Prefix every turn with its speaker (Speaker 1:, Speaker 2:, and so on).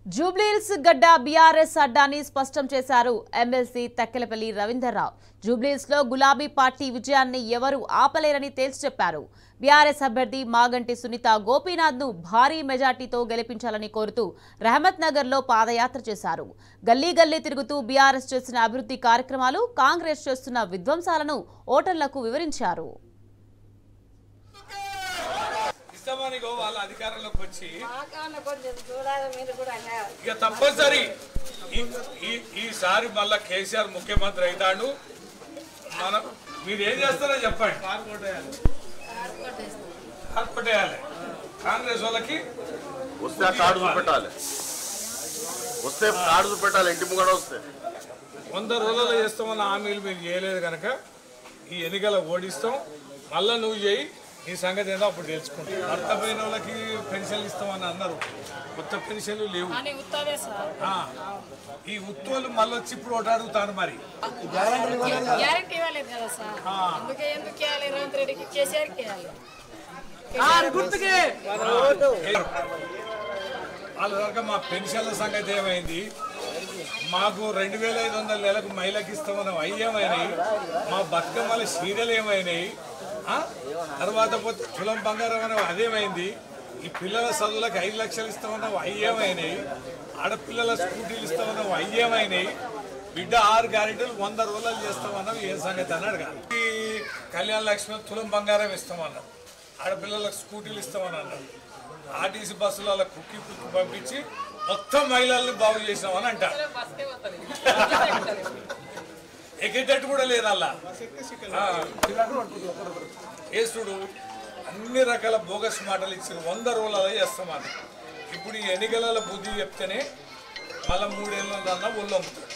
Speaker 1: జూబ్లీహిల్స్ గడ్డ బీఆర్ఎస్ అడ్డాని స్పష్టం చేశారు ఎమ్మెల్సీ తక్కెలపల్లి రవీందర్రావు. జూబ్లీహిల్స్ లో గులాబీ పార్టీ విజయాన్ని ఎవరు ఆపలేరని తేల్చి చెప్పారు. బీఆర్ఎస్ అభ్యర్థి మాగంటి సునీత గోపీనాథ్ ను భారీ మెజార్టీతో గెలిపించాలని కోరుతూ రహమత్ నగర్ లో పాదయాత్ర చేశారు. గల్లీ గల్లీ తిరుగుతూ బీఆర్ఎస్ చేసిన అభివృద్ధి కార్యక్రమాలు, కాంగ్రెస్ చేస్తున్న విధ్వంసాలను ఓటర్లకు వివరించారు.
Speaker 2: వాళ్ళ అధికారంలోకి వచ్చి ఇక తప్పనిసరి ఈసారి మళ్ళా కేసీఆర్ ముఖ్యమంత్రి అవుతాడు. మనం మీరు ఏం చేస్తారో చెప్పండి. కార్పొరేట్ కాంగ్రెస్ వాళ్ళకి
Speaker 3: వస్తే కార్డు చూపెట్టాలి, వస్తే కార్డు చూపెట్టాలి. ఇంటి ముంగడ వస్తే
Speaker 2: 100 రోజుల్లో చేస్తామన్న హామీలు మీరు చేయలేదు కనుక ఈ ఎన్నికల ఓడిస్తాం. మళ్ళా నువ్వు చేయి, ఈ సంగతి ఏదో అప్పుడు తెలుసుకుంటాం. భర్త పోయిన వాళ్ళకి పెన్షన్లు ఇస్తామని అన్నారు, కొత్త పెన్షన్లు లేవు. ఈ ఉత్తోళ్ళు మళ్ళీ వచ్చి ఇప్పుడు ఒకటి అడుగుతాను. మరి వాళ్ళ వరకు మా పెన్షన్ల సంగతి ఏమైంది? మాకు 2500 నెలకు మహిళకి ఇస్తామని అయ్యేమైనాయి. మా బతుకమ్మల సీరియల్ ఏమైనాయి? తర్వాత పోతే తులం బంగారం అనేవి అదేమైంది? ఈ పిల్లల చదువులకు 5 లక్షలు ఇస్తామన్నావు అయ్యేమైనాయి. ఆడపిల్లల స్కూటీలు ఇస్తామన్నావు అయ్యేమైనాయి. బిడ్డ 6 గ్యారెంటీలు 100 రోజులు చేస్తామన్నావు, ఏ సంగతి అన్నాడు కాదు. ఈ కళ్యాణ లక్ష్మి తులం బంగారం ఇస్తామన్నావు, ఆడపిల్లలకు స్కూటీలు ఇస్తామని అన్నాడు. ఆర్టీసీ బస్సులలో కుక్కి పంపించి మొత్తం మహిళల్ని బాగు చేసినామని అంటారు. ఎక్కేటట్టు కూడా లేదు. అలా ఏసుడు అన్ని రకాల బోగస్ మాటలు ఇచ్చిన 100 రోజులు చేస్తామని. ఇప్పుడు ఈ ఎన్నికల బుద్ధి చెప్తేనే మళ్ళీ 3 ఏళ్ళ ఒళ్ళొంపుతాడు.